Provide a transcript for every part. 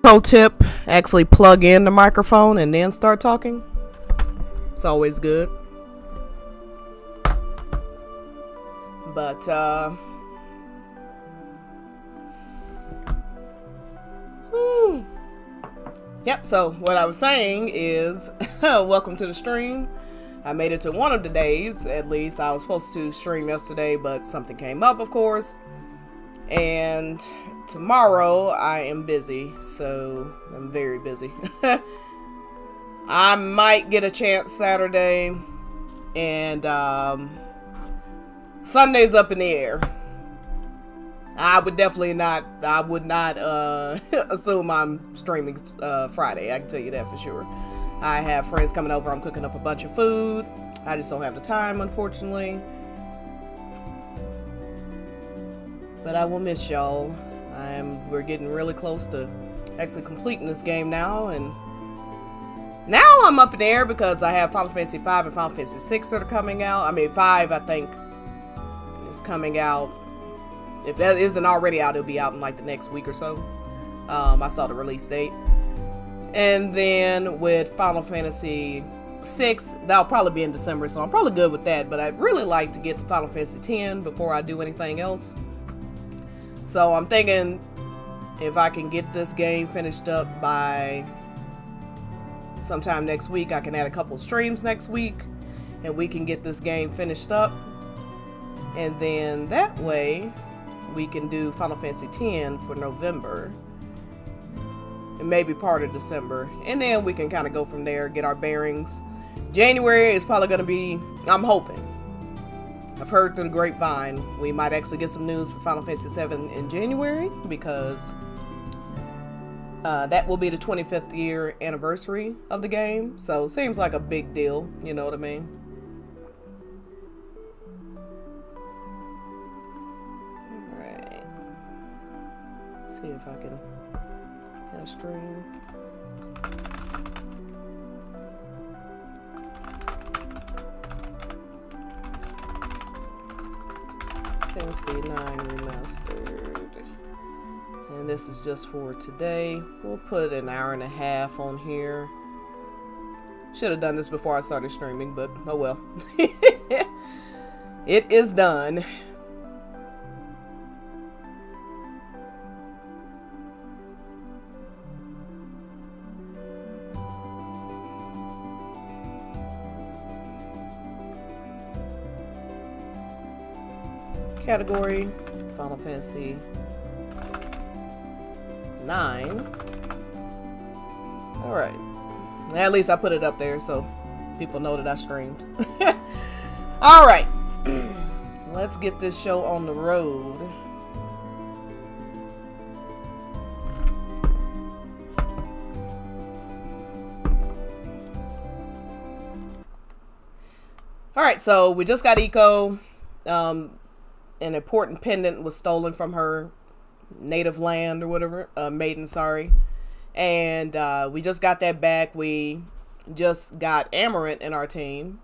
Pro tip, actually plug in the microphone and then start talking. It's always good. But yep, so what I was saying is welcome to the stream. I made it to one of the days, at least. I was supposed to stream yesterday, but something came up, of course. And tomorrow I am busy, so I'm very busy. I might get a chance Saturday, and Sunday's up in the air. I would not assume I'm streaming Friday. I can tell you that for sure. I have friends coming over. I'm cooking up a bunch of food. I just don't have the time, unfortunately. But I will miss y'all. We're getting really close to actually completing this game now, and now I'm up in the air because I have Final Fantasy V and Final Fantasy VI that are coming out. I mean, 5 I think is coming out. If that isn't already out, it'll be out in like the next week or so. I saw the release date. And then with Final Fantasy VI, that'll probably be in December, so I'm probably good with that. But I'd really like to get to Final Fantasy X before I do anything else. So I'm thinking if I can get this game finished up by sometime next week, I can add a couple streams next week and we can get this game finished up. And then that way we can do Final Fantasy X for November and maybe part of December. And then we can kind of go from there, get our bearings. January is probably going to be, I'm hoping. I've heard through the grapevine we might actually get some news for Final Fantasy VII in January because that will be the 25th year anniversary of the game. So seems like a big deal, you know what I mean? Alright. See if I can hit a stream. Fantasy 9 Remastered. And this is just for today. We'll put an hour and a half on here. Should have done this before I started streaming, but oh well. It is done. Category Final Fantasy 9. Alright. At least I put it up there so people know that I streamed. Alright. Let's get this show on the road. Alright, so we just got Eco. An important pendant was stolen from her native land or whatever. Maiden, sorry. And we just got that back. We just got Amarant in our team.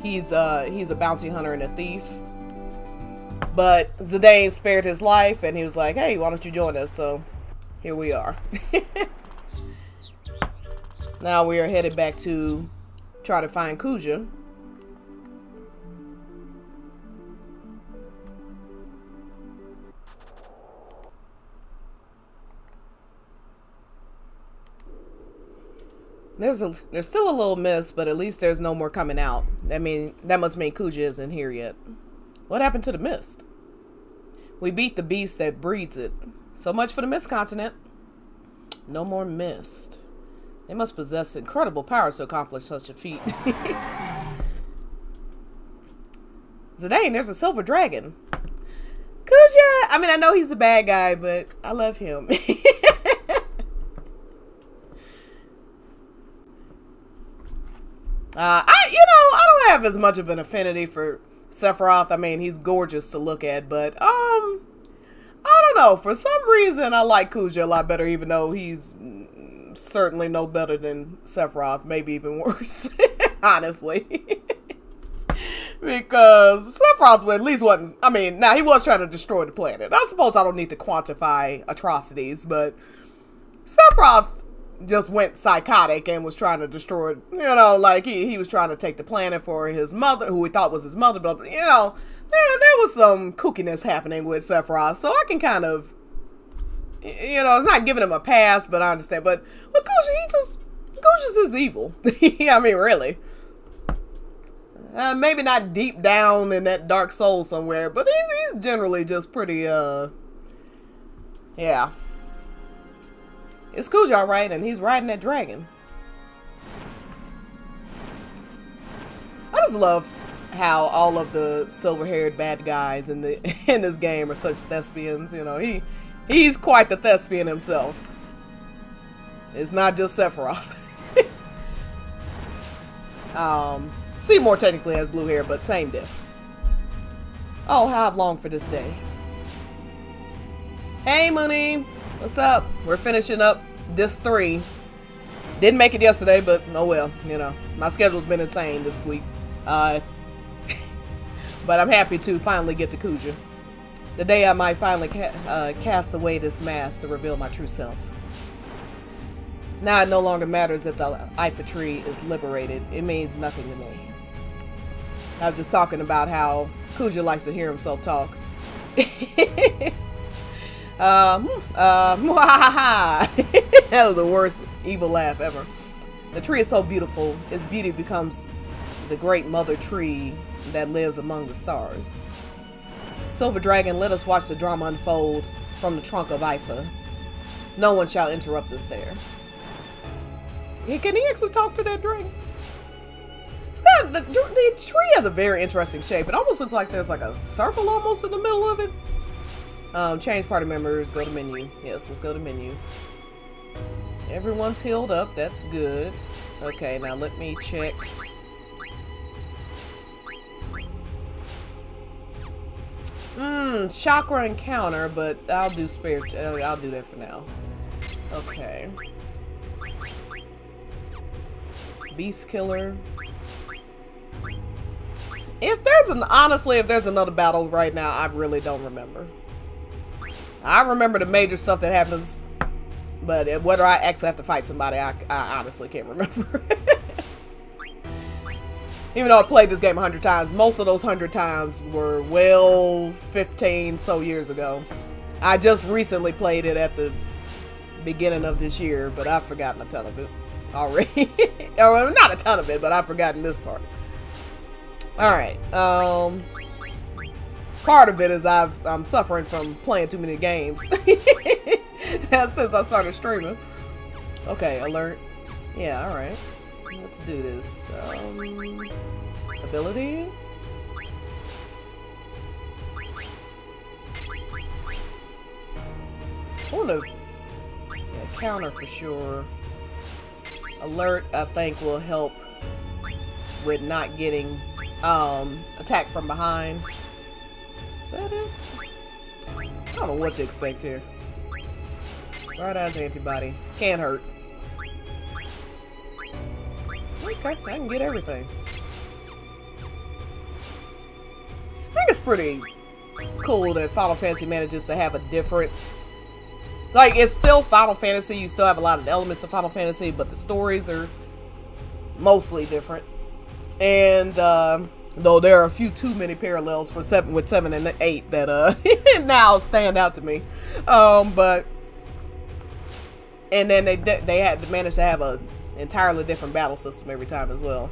He's a bounty hunter and a thief. But Zidane spared his life and he was like, hey, why don't you join us? So here we are. Now we are headed back to try to find Kuja. There's still a little mist, but at least there's no more coming out. That must mean Kuja isn't here yet. What happened to the mist? We beat the beast that breeds it. So much for the mist continent. No more mist. They must possess incredible powers to accomplish such a feat. Zidane, there's a silver dragon. Kuja! I know he's a bad guy, but I love him. I don't have as much of an affinity for Sephiroth. He's gorgeous to look at, but, I don't know. For some reason, I like Kuja a lot better, even though he's certainly no better than Sephiroth. Maybe even worse, honestly. Because Sephiroth at least wasn't, now he was trying to destroy the planet. I suppose I don't need to quantify atrocities, but Sephiroth just went psychotic and was trying to destroy, he was trying to take the planet for his mother, who he thought was his mother, but, there was some kookiness happening with Sephiroth, so I can kind of, it's not giving him a pass, but I understand, but with Kuja, Kuja's just evil. Really. Maybe not deep down in that dark soul somewhere, but he's generally just pretty, yeah. It's Kuja, alright, and he's riding that dragon. I just love how all of the silver-haired bad guys in this game are such thespians. He's quite the thespian himself. It's not just Sephiroth. Seymour technically has blue hair, but same diff. Oh, how I've longed for this day. Hey, Mooney. What's up? We're finishing up Disc 3. Didn't make it yesterday, but oh well, my schedule's been insane this week. But I'm happy to finally get to Kuja. The day I might finally cast away this mask to reveal my true self. Now it no longer matters if the Ifa tree is liberated. It means nothing to me. I was just talking about how Kuja likes to hear himself talk. That was the worst evil laugh ever. The tree is so beautiful, its beauty becomes the great mother tree that lives among the stars. Silver Dragon, let us watch the drama unfold from the trunk of Ifa. No one shall interrupt us there. Hey, can he actually talk to that dragon? The tree has a very interesting shape. It almost looks like there's like a circle almost in the middle of it. Change party members, go to menu. Yes, let's go to menu. Everyone's healed up, that's good. Okay, now let me check. Chakra encounter, but I'll do I'll do that for now. Okay. Beast killer. Honestly, if there's another battle right now, I really don't remember. I remember the major stuff that happens, but whether I actually have to fight somebody, I honestly can't remember. Even though I played this game 100 times, most of those 100 times were, 15 so years ago. I just recently played it at the beginning of this year, but I've forgotten a ton of it already. Or not a ton of it, but I've forgotten this part. Alright, part of it is I'm suffering from playing too many games since I started streaming. Okay, alert. Yeah, alright. Let's do this. Ability. I wonder if counter for sure. Alert, I think, will help with not getting attack from behind. Is that it? I don't know what to expect here. Bright Eyes antibody. Can't hurt. Okay, I can get everything. I think it's pretty cool that Final Fantasy manages to have a different... Like, it's still Final Fantasy. You still have a lot of elements of Final Fantasy, but the stories are mostly different. And, though there are a few too many parallels for 7 and 8 that, now stand out to me. But... And then they had to manage to have a entirely different battle system every time as well.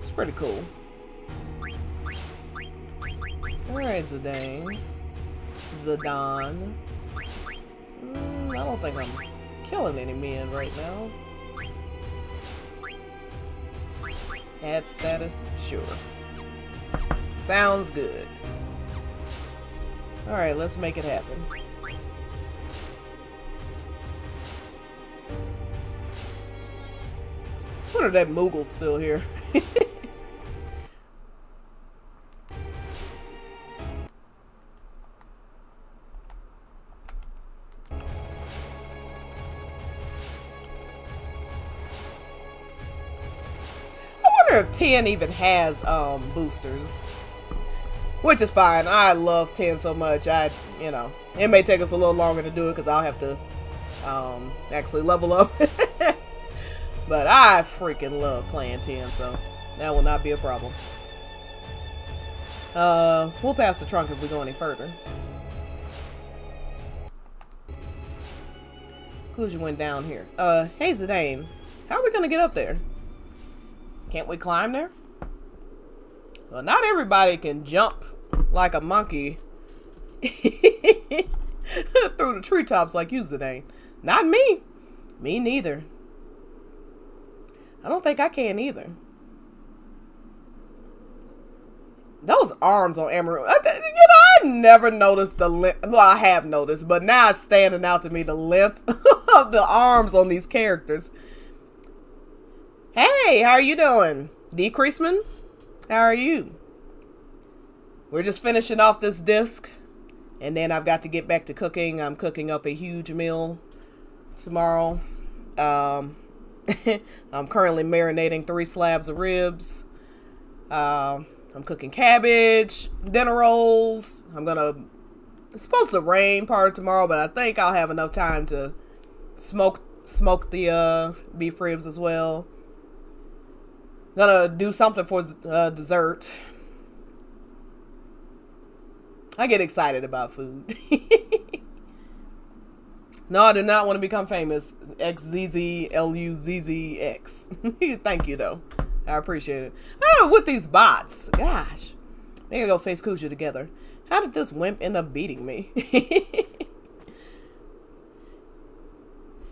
It's pretty cool. Alright, Zidane. Zidane. I don't think I'm killing any men right now. Add status? Sure. Sounds good. Alright, let's make it happen. I wonder if that Moogle's still here. I wonder if 10 even has boosters. Which is fine. I love 10 so much. You know, it may take us a little longer to do it because I'll have to actually level up. But I freaking love playing 10, so that will not be a problem. We'll pass the trunk if we go any further. Kuja went down here. Hey Zidane, how are we gonna get up there? Can't we climb there? Well, not everybody can jump like a monkey through the treetops like you, Zidane. Not me. Me neither. I don't think I can either. Those arms on Amaranth, I never noticed the length. Well, I have noticed, but now it's standing out to me, the length of the arms on these characters. Hey, how are you doing? Decreaseman? How are you? We're just finishing off this disc, and then I've got to get back to cooking. I'm cooking up a huge meal tomorrow. I'm currently marinating 3 slabs of ribs. I'm cooking cabbage, dinner rolls. It's supposed to rain part of tomorrow, but I think I'll have enough time to smoke the beef ribs as well. Gonna do something for dessert. I get excited about food. No, I do not want to become famous. XZZLUZZX. Thank you, though. I appreciate it. Oh, with these bots. Gosh. They gotta go face Kuja together. How did this wimp end up beating me?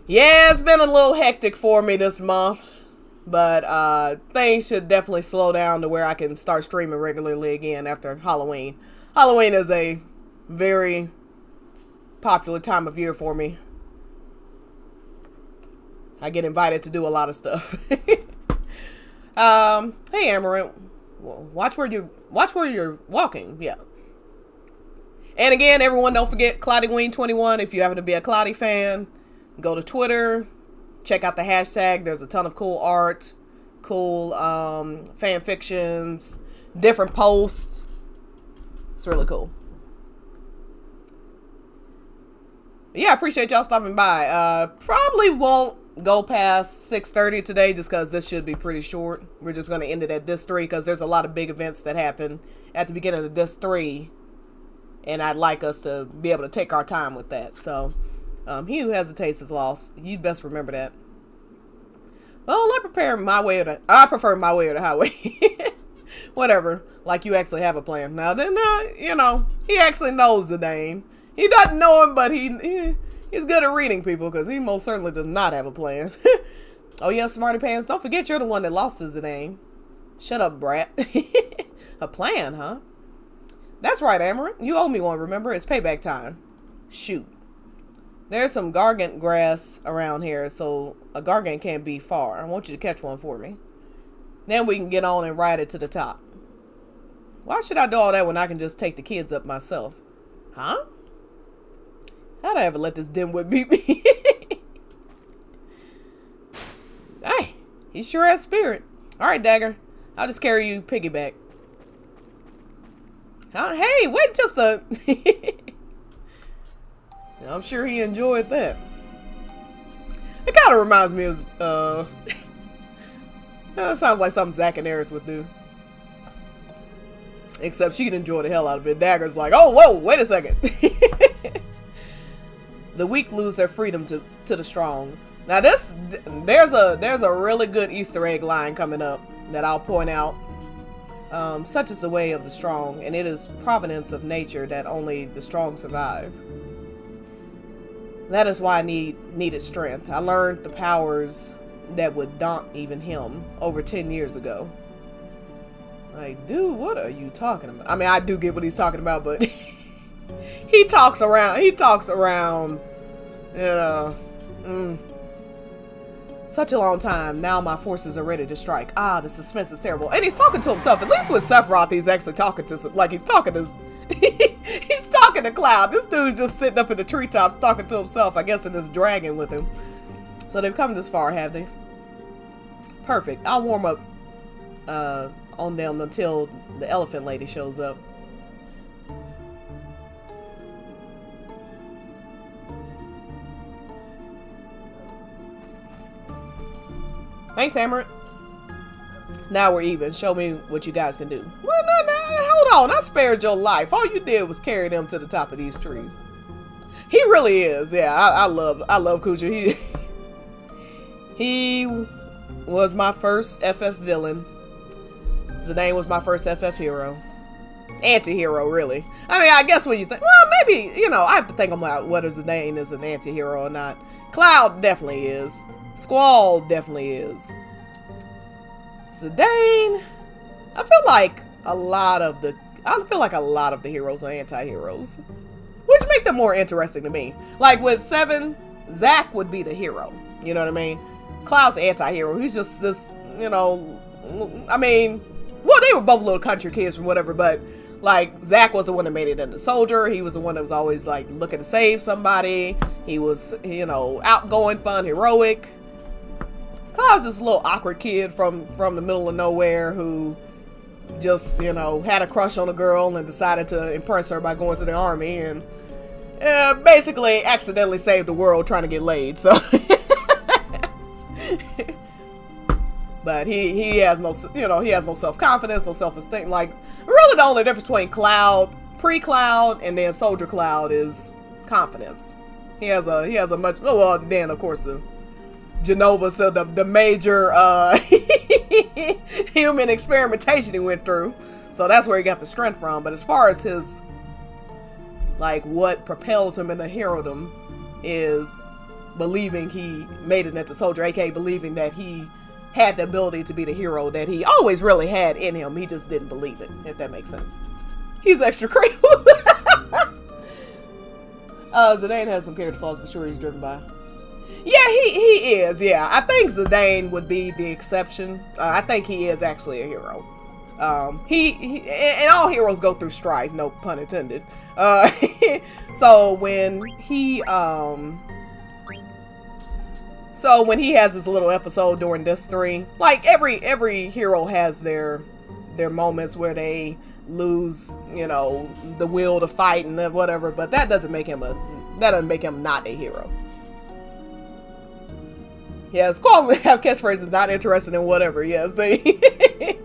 Yeah, it's been a little hectic for me this month. But things should definitely slow down to where I can start streaming regularly again after Halloween. Halloween is a very popular time of year for me. I get invited to do a lot of stuff. Hey Amaranth, watch where you're walking. Yeah. And again, everyone, don't forget CloudyWeen21. If you happen to be a Cloudy fan, go to Twitter, check out the hashtag. There's a ton of cool art, cool fan fictions, different posts. It's really cool. Yeah, I appreciate y'all stopping by. Probably won't go past 6:30 today just because this should be pretty short. We're just going to end it at Disc 3 because there's a lot of big events that happen at the beginning of Disc 3. And I'd like us to be able to take our time with that. So, he who hesitates is lost. You'd best remember that. Well, I prefer my way or the highway. Whatever. Like you actually have a plan. Now then, you know, he actually knows the name. He doesn't know him, but he's good at reading people because he most certainly does not have a plan. Oh yeah, Smarty Pants. Don't forget you're the one that lost his name. Shut up, brat. A plan, huh? That's right, Amaranth. You owe me one, remember? It's payback time. Shoot. There's some gargant grass around here, so a gargant can't be far. I want you to catch one for me. Then we can get on and ride it to the top. Why should I do all that when I can just take the kids up myself? Huh? How'd I ever let this dimwit beat me? Hey, he sure has spirit. Alright, Dagger. I'll just carry you piggyback. Hey, wait just a... I'm sure he enjoyed that. It kind of reminds me of... that sounds like something Zack and Eric would do. Except she'd enjoy the hell out of it. Dagger's like, oh, whoa, wait a second. The weak lose their freedom to the strong. Now there's a really good Easter egg line coming up that I'll point out. Such is the way of the strong, and it is providence of nature that only the strong survive. That is why I needed strength. I learned the powers that would daunt even him over 10 years ago. Like, dude, what are you talking about? I mean, I do get what he's talking about, but he talks around, you know, such a long time. Now my forces are ready to strike. Ah, the suspense is terrible. And he's talking to himself. At least with Sephiroth, he's actually talking to some, like he's talking to he's talking to Cloud. This dude's just sitting up in the treetops talking to himself, I guess, and this dragon with him. So they've come this far, have they? Perfect. I'll warm up on them until the elephant lady shows up. Thanks, Amaret. Now we're even. Show me what you guys can do. Well, no, hold on. I spared your life. All you did was carry them to the top of these trees. He really is. Yeah, I love Kuja. He was my first FF villain. Zidane was my first FF hero. Anti-hero, really. I mean, I guess when you think, well, maybe, you know, I have to think about whether Zidane is an anti-hero or not. Cloud definitely is. Squall definitely is. Zidane, I feel like a lot of the heroes are anti-heroes, which make them more interesting to me. Like with 7, Zack would be the hero. You know what I mean? Cloud's anti-hero. He's just this, you know, I mean, well, they were both little country kids or whatever, but like Zack was the one that made it into soldier. He was the one that was always like looking to save somebody. He was, you know, outgoing, fun, heroic. Cloud's this little awkward kid from the middle of nowhere who just, you know, had a crush on a girl and decided to impress her by going to the army and basically accidentally saved the world trying to get laid. So, but he has no, you know, he has no self-confidence, no self-esteem. Like, really the only difference between Cloud, pre-Cloud, and then Soldier Cloud is confidence. He has a much, well, then of course Genova, so the major human experimentation he went through, so that's where he got the strength from. But as far as his, like, what propels him in the herodom is believing he made it into soldier, aka believing that he had the ability to be the hero that he always really had in him. He just didn't believe it, if that makes sense. He's extra crazy. Zidane has some character flaws, but sure he's driven by. Yeah, he is. Yeah, I think Zidane would be the exception. I think he is actually a hero. He and all heroes go through strife, no pun intended. So when he has this little episode during this 3, like every hero has their moments where they lose, you know, the will to fight and whatever, but that doesn't make him not a hero. Yeah, Squall have catchphrases, not interested in whatever. Yes, they they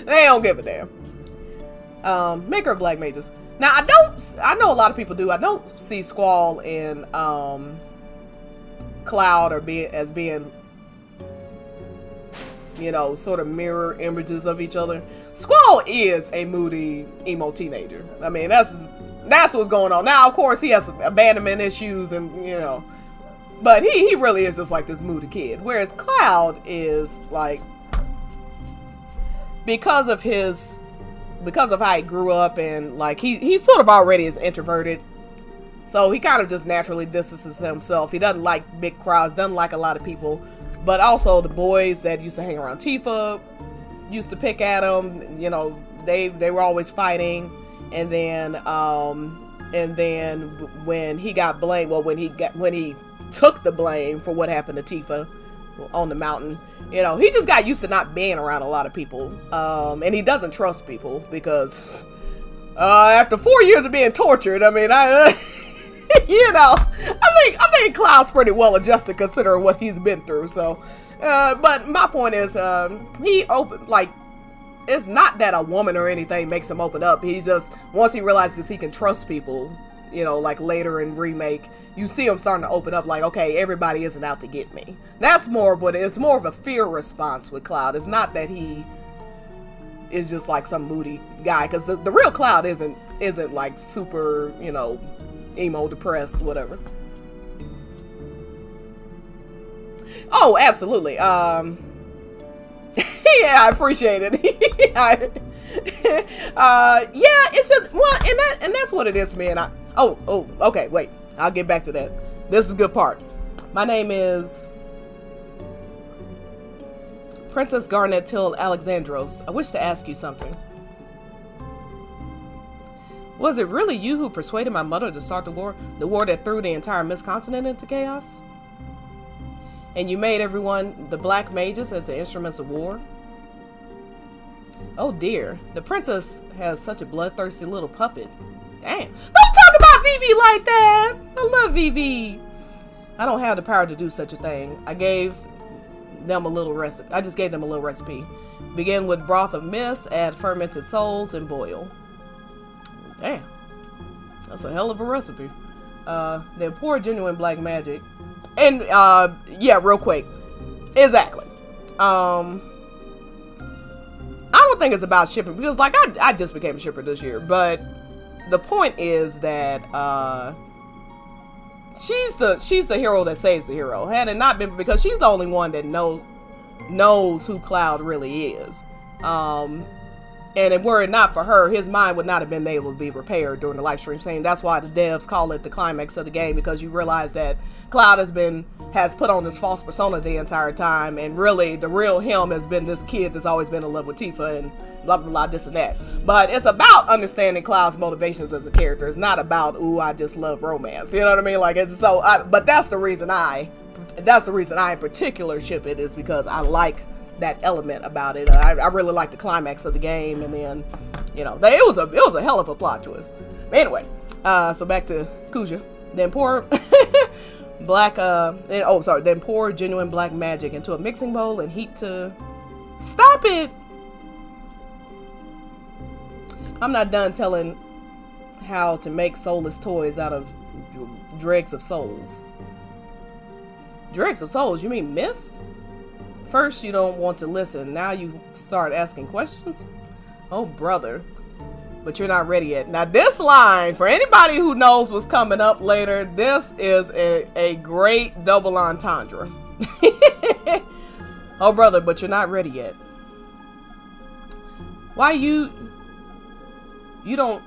don't give a damn. Maker of black mages. Now I know a lot of people do. I don't see Squall and Cloud or being, you know, sort of mirror images of each other. Squall is a moody emo teenager. I mean, that's what's going on. Now, of course, he has abandonment issues and, you know, but he really is just like this moody kid. Whereas Cloud is like, because of how he grew up and like he sort of already is introverted. So he kind of just naturally distances himself. He doesn't like big crowds, doesn't like a lot of people. But also the boys that used to hang around Tifa used to pick at him. You know, they were always fighting. And then when he got blamed, well, when he took the blame for what happened to Tifa on the mountain, you know, he just got used to not being around a lot of people. And he doesn't trust people because after 4 years of being tortured, I mean, you know, I think Cloud's pretty well adjusted considering what he's been through. So, but my point is, he opened, like, it's not that a woman or anything makes him open up. He's just, once he realizes he can trust people, you know, like later in Remake, you see him starting to open up like, okay, everybody isn't out to get me. That's more of what it is, more of a fear response with Cloud. It's not that he is just like some moody guy, because the real Cloud isn't like super, you know, emo, depressed, whatever. Oh, absolutely. Yeah, I appreciate it. Yeah, it's just, well, and that's what it is, man. Okay, wait. I'll get back to that. This is a good part. My name is Princess Garnet Till Alexandros. I wish to ask you something. Was it really you who persuaded my mother to start the war that threw the entire Mist-Continent into chaos? And you made everyone the black mages into instruments of war? Oh dear, the princess has such a bloodthirsty little puppet. Damn, don't talk about Vivi like that. I love Vivi. I don't have the power to do such a thing. I gave them a little recipe. I just gave them a little recipe. Begin with broth of mist, add fermented souls, and boil. Damn, that's a hell of a recipe. Then pour genuine black magic. And, yeah, real quick. Exactly. I don't think it's about shipping, because, like, I just became a shipper this year, but the point is that, she's the hero that saves the hero. Had it not been, because she's the only one that knows who Cloud really is. And if were it not for her, his mind would not have been able to be repaired during the live stream scene. That's why the devs call it the climax of the game, because you realize that Cloud has put on this false persona the entire time, and really the real him has been this kid that's always been in love with Tifa and blah blah blah, this and that. But it's about understanding Cloud's motivations as a character. It's not about, ooh, I just love romance. You know what I mean? Like, it's so. But that's the reason I in particular ship it, is because I like that element about it. I really like the climax of the game, and then, you know, it was a hell of a plot twist. But anyway, so back to Kuja. Then pour then pour genuine black magic into a mixing bowl and heat to... Stop it! I'm not done telling how to make soulless toys out of dregs of souls. Dregs of souls? You mean mist? First, you don't want to listen. Now you start asking questions? Oh, brother. But you're not ready yet. Now, this line, for anybody who knows what's coming up later, this is a great double entendre. Oh, brother, but you're not ready yet. Why you don't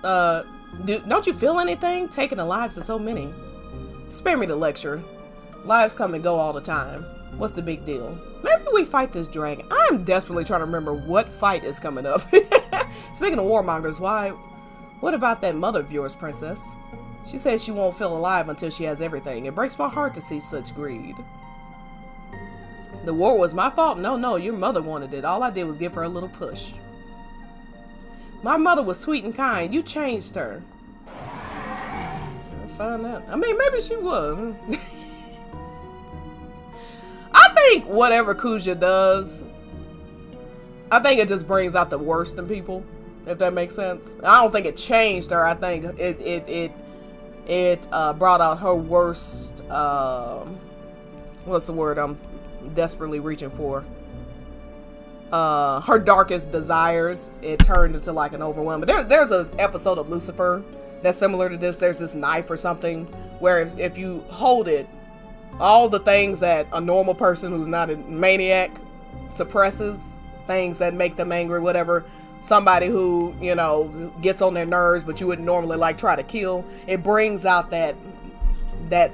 you feel anything? Taking the lives of so many. Spare me the lecture. Lives come and go all the time. What's the big deal? Maybe we fight this dragon. I'm desperately trying to remember what fight is coming up. Speaking of warmongers, what about that mother of yours, princess? She says she won't feel alive until she has everything. It breaks my heart to see such greed. The war was my fault? No, your mother wanted it. All I did was give her a little push. My mother was sweet and kind. You changed her. I'll find out. I mean, maybe she was. I think whatever Kuja does, I think it just brings out the worst in people, if that makes sense. I don't think it changed her. I think it brought out her worst, what's the word I'm desperately reaching for? Her darkest desires. It turned into like an overwhelming. There's an episode of Lucifer that's similar to this. There's this knife or something where if you hold it, all the things that a normal person who's not a maniac suppresses, things that make them angry, whatever, somebody who, you know, gets on their nerves but you wouldn't normally like try to kill, it brings out that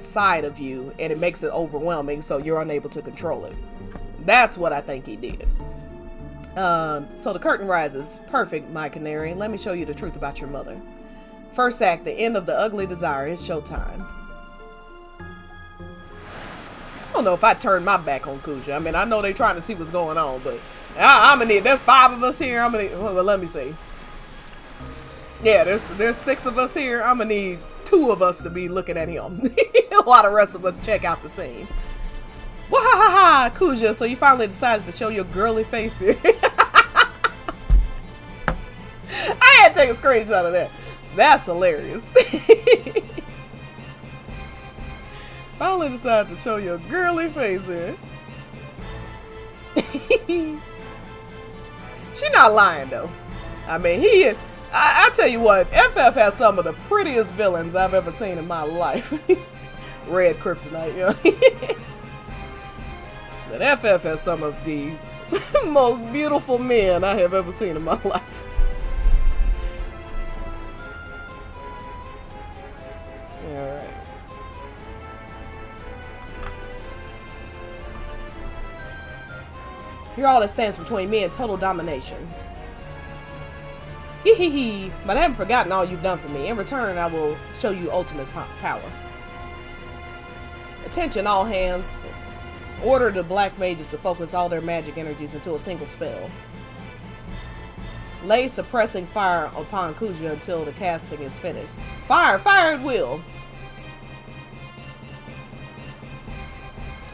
side of you and it makes it overwhelming, so you're unable to control it. That's what I think he did. So the curtain rises. Perfect, my canary. Let me show you the truth about your mother. First act, the end of the ugly desire. It's showtime. I don't know if I turned my back on Kuja. I mean, I know they're trying to see what's going on, but I'm gonna need, there's 5 of us here. I'm gonna need, well, let me see. Yeah, there's 6 of us here. I'm gonna need 2 of us to be looking at him while the rest of us check out the scene. Wahahaha, Kuja, so you finally decided to show your girly face here. I had to take a screenshot of that. That's hilarious. Finally decided to show your girly face here. She not lying though. I mean, I tell you what, FF has some of the prettiest villains I've ever seen in my life. Red Kryptonite, yeah. But FF has some of the most beautiful men I have ever seen in my life. Alright. You're all that stands between me and total domination. Hee hee hee. But I haven't forgotten all you've done for me. In return, I will show you ultimate power. Attention, all hands. Order the black mages to focus all their magic energies into a single spell. Lay suppressing fire upon Kuja until the casting is finished. Fire! Fire at will!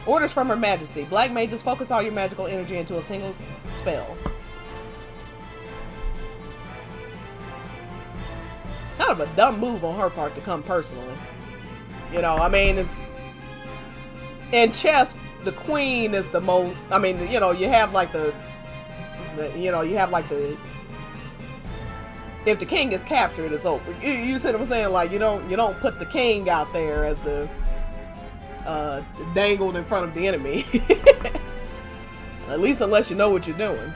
Orders from Her Majesty. Black mages, focus all your magical energy into a single spell. Kind of a dumb move on her part to come personally. You know, I mean, it's... In chess, the queen is the most... I mean, you know, you have like the... You know, you have like the... If the king is captured, it's over. You see what I'm saying? Like, you don't put the king out there as the... dangled in front of the enemy. At least unless you know what you're doing.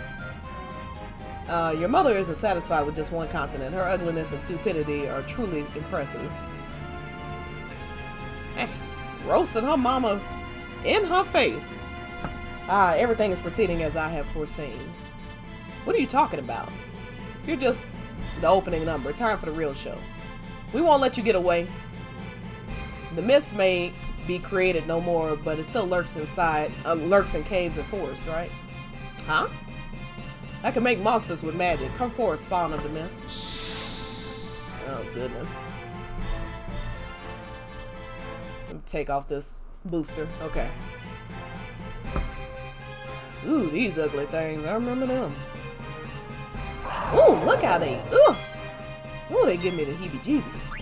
Your mother isn't satisfied with just one continent. Her ugliness and stupidity are truly impressive. Roasting her mama in her face. Everything is proceeding as I have foreseen. What are you talking about? You're just the opening number. Time for the real show. We won't let you get away. The mist may be created no more, but it still lurks inside, lurks in caves and forests, right? Huh? I can make monsters with magic. Come forth, spawn of the mist. Oh, goodness. Let me take off this booster. Okay. Ooh, these ugly things. I remember them. Ooh, look how they... Ooh! Ooh, they give me the heebie-jeebies.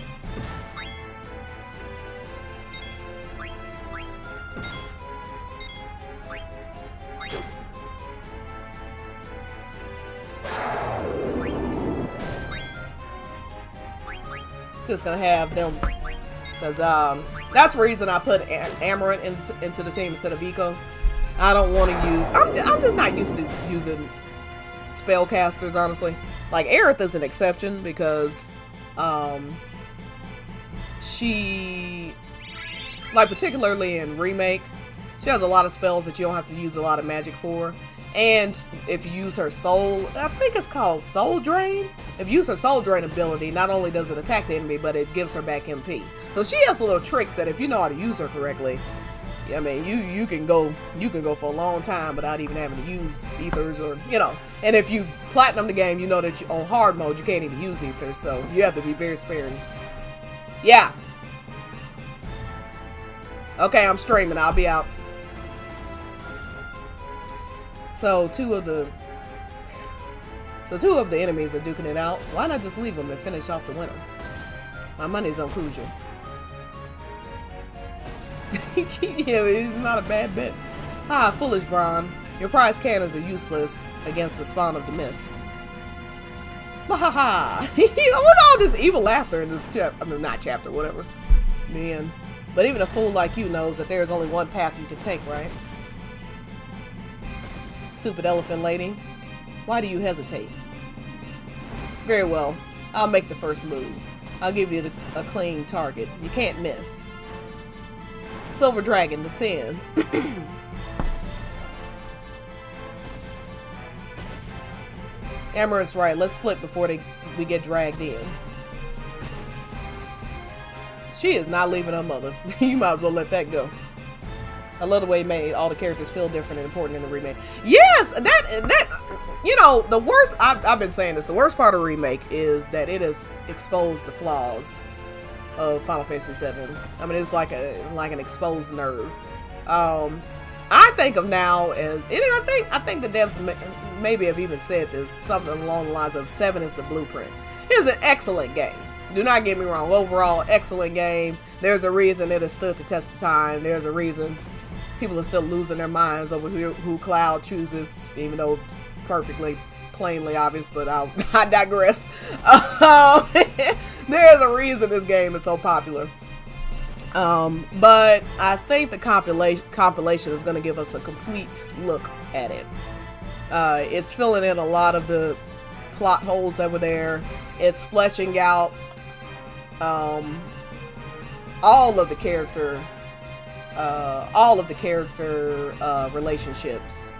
Just gonna have them, because that's the reason I put Amaranth into the team instead of Eco. I don't want to use... I'm just not used to using spellcasters, honestly. Like, Aerith is an exception because she, like, particularly in Remake, she has a lot of spells that you don't have to use a lot of magic for. And if you use her soul, I think it's called Soul Drain. If you use her Soul Drain ability, not only does it attack the enemy, but it gives her back MP. So she has little tricks that if you know how to use her correctly, I mean, you can go for a long time without even having to use ethers, or, you know. And if you platinum the game, you know that on hard mode you can't even use ethers, so you have to be very sparing. Yeah. Okay, I'm streaming. I'll be out. So two of the enemies are duking it out. Why not just leave them and finish off the winner? My money's on Kuja. Yeah, it's not a bad bet. Ah, foolish Braun. Your prize cannons are useless against the spawn of the mist. Wahaha! With all this evil laughter in this chapter, I mean, not chapter, whatever. Man. But even a fool like you knows that there is only one path you can take, right? Stupid elephant lady. Why do you hesitate? Very well. I'll make the first move. I'll give you a clean target. You can't miss. Silver Dragon, descend. Amaranth's right. Let's split before we get dragged in. She is not leaving her mother. You might as well let that go. I love the way it made all the characters feel different and important in the remake. Yes, that you know, the worst. I've been saying this. The worst part of the remake is that it has exposed the flaws of Final Fantasy VII. I mean, it's like an exposed nerve. I think of now as, and I think the devs maybe have even said this, something along the lines of 7 is the blueprint. It's an excellent game. Do not get me wrong. Overall, excellent game. There's a reason it has stood the test of time. There's a reason people are still losing their minds over who Cloud chooses, even though perfectly, plainly obvious, but I digress. There's a reason this game is so popular. But I think the compilation is going to give us a complete look at it. It's filling in a lot of the plot holes that were there. It's fleshing out all of the character relationships.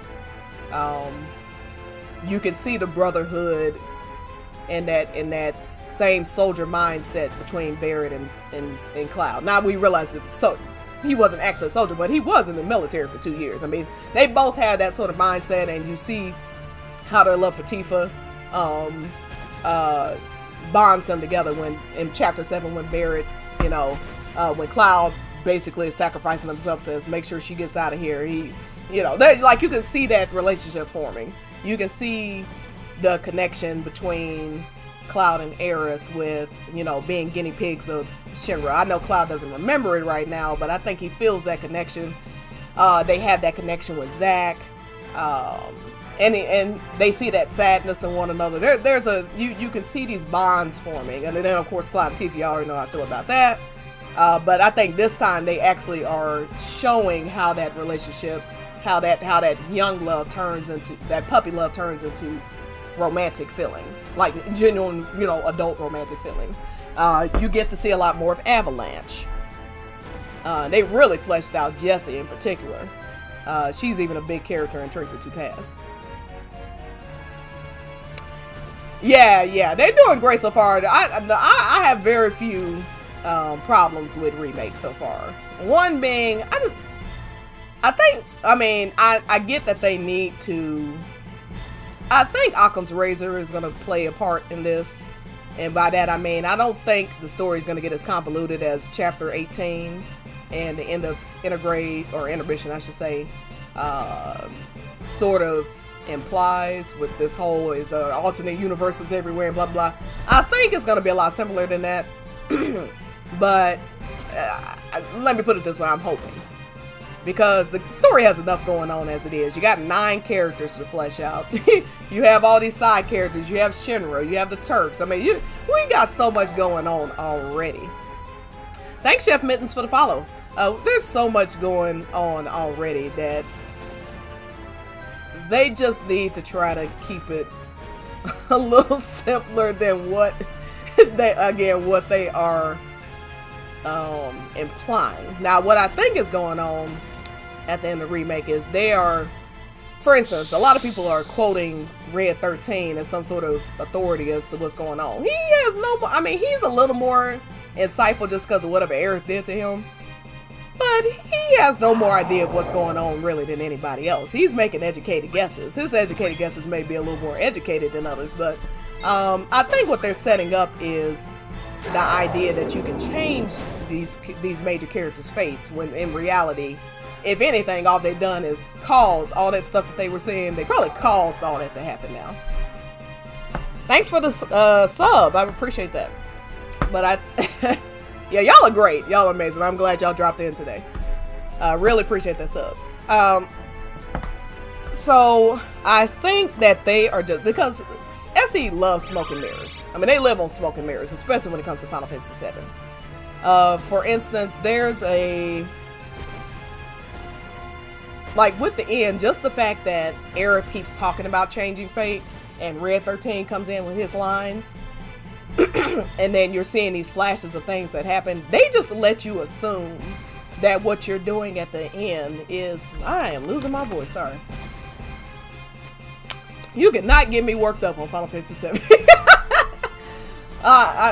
You can see the brotherhood and that same soldier mindset between Barrett and Cloud. Now we realize that so he wasn't actually a soldier, but he was in the military for 2 years. I mean, they both had that sort of mindset, and you see how their love for Tifa bonds them together when in chapter 7 when Barrett, you know, when Cloud basically is sacrificing himself, says make sure she gets out of here. He, you know, like you can see that relationship forming. You can see the connection between Cloud and Aerith with, you know, being guinea pigs of Shinra. I know Cloud doesn't remember it right now, but I think he feels that connection. They have that connection with Zack. And they see that sadness in one another. There's you can see these bonds forming, and then of course Cloud and Tifa, you already know how I feel about that. But I think this time they actually are showing how that relationship, how that young love turns into, that puppy love turns into romantic feelings, like genuine, you know, adult romantic feelings. You get to see a lot more of Avalanche. They really fleshed out Jessie in particular. She's even a big character in Tracer 2 Pass. Yeah, they're doing great so far. I have very few problems with remakes so far. One being, I get that they need to. I think Occam's Razor is going to play a part in this, and by that I mean I don't think the story is going to get as convoluted as Chapter 18 and the end of Intergrade, or Intermission I should say, sort of implies with this whole is alternate universes everywhere and blah blah. I think it's going to be a lot simpler than that. But let me put it this way, I'm hoping, because the story has enough going on as it is. You got 9 characters to flesh out. You have all these side characters. You have Shinra. You have the Turks. I mean, we got so much going on already. Thanks, Chef Mittens, for the follow. There's so much going on already that they just need to try to keep it a little simpler than what they are implying. Now, what I think is going on at the end of the remake is they are, for instance, a lot of people are quoting Red 13 as some sort of authority as to what's going on. He has no, I mean, he's a little more insightful just because of whatever Aerith did to him, but he has no more idea of what's going on really than anybody else. He's making educated guesses. His educated guesses may be a little more educated than others, but I think what they're setting up is the idea that you can change these major characters' fates, when in reality, if anything, all they've done is cause all that stuff that they were saying. They probably caused all that to happen now. Thanks for the sub. I appreciate that. But yeah, y'all are great. Y'all are amazing. I'm glad y'all dropped in today. Really appreciate that sub. So I think that they are just, because SE loves smoke and mirrors. I mean, they live on smoke and mirrors, especially when it comes to Final Fantasy VII. For instance, there's like with the end, just the fact that Aerith keeps talking about changing fate and Red 13 comes in with his lines, and then you're seeing these flashes of things that happen, they just let you assume that what you're doing at the end is, I am losing my voice, sorry. You cannot get me worked up on Final Fantasy VII.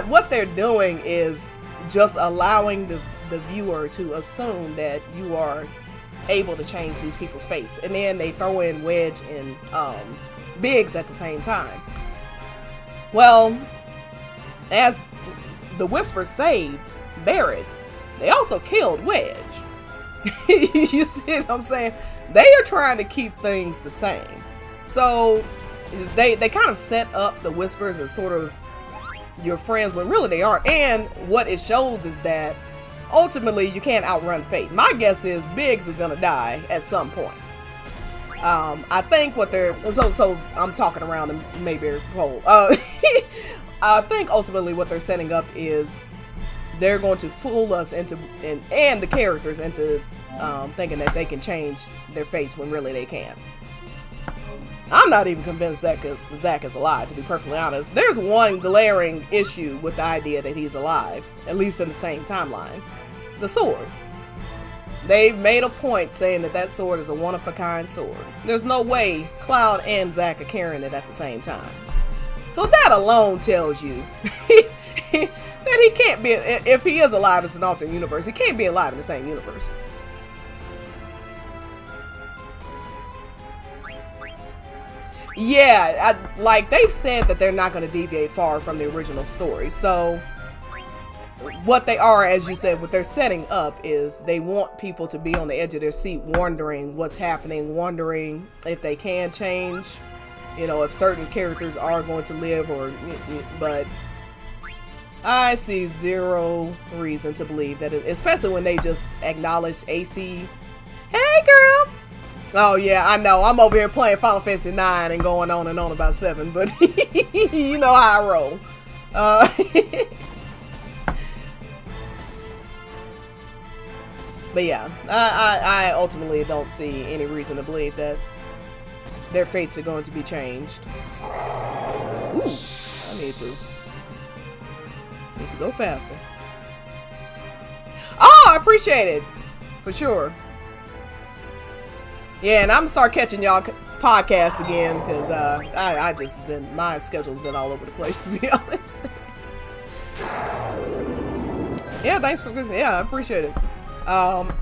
What they're doing is just allowing the viewer to assume that you are able to change these people's fates, and then they throw in Wedge and Biggs at the same time. Well, as the Whispers saved Barrett, they also killed Wedge. You see what I'm saying? They are trying to keep things the same. So they kind of set up the Whispers as sort of your friends when really they aren't. And what it shows is that ultimately you can't outrun fate. My guess is Biggs is gonna die at some point. I think what they're so I'm talking around the Mayberry pole. I think ultimately what they're setting up is they're going to fool us into and the characters into thinking that they can change their fates when really they can't. I'm not even convinced Zack is alive, to be perfectly honest. There's one glaring issue with the idea that he's alive, at least in the same timeline. The sword. They've made a point saying that sword is a one-of-a-kind sword. There's no way Cloud and Zack are carrying it at the same time. So that alone tells you that he can't be, if he is alive, it's an alternate universe. He can't be alive in the same universe. Yeah, like they've said that they're not going to deviate far from the original story. So what they are, as you said, what they're setting up is they want people to be on the edge of their seat, wondering what's happening, wondering if they can change, you know, if certain characters are going to live, or, but I see zero reason to believe that, especially when they just acknowledge AC. Hey, girl. Oh yeah, I know. I'm over here playing Final Fantasy 9 and going on and on about 7, but you know how I roll. But yeah, I ultimately don't see any reason to believe that their fates are going to be changed. Ooh, I need to go faster. Oh, I appreciate it. For sure. Yeah, and I'm gonna start catching y'all podcasts again, because I just been, my schedule's been all over the place, to be honest. Yeah, thanks for, yeah, I appreciate it. 9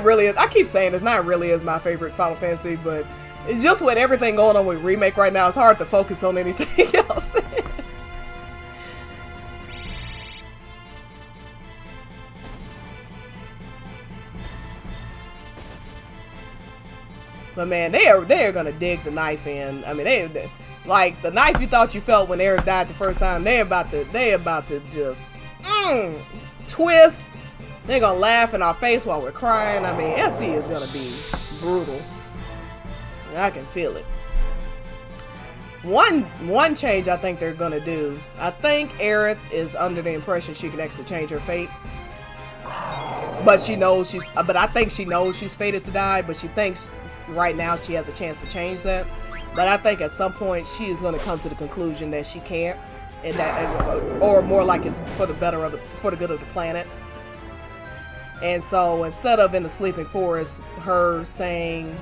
really is, I keep saying this, 9 really is my favorite Final Fantasy, but it's just with everything going on with Remake right now, it's hard to focus on anything else. But man, they are gonna dig the knife in. I mean, they like the knife you thought you felt when Eric died the first time. They about to just twist. They're gonna laugh in our face while we're crying. I mean, SE is gonna be brutal. I can feel it. One change I think they're gonna do. I think Aerith is under the impression she can actually change her fate. But she knows but I think she knows she's fated to die, but she thinks right now she has a chance to change that. But I think at some point she is going to come to the conclusion that she can't, and that, or more like it's for the good of the planet. And so instead of in the sleeping forest, her saying,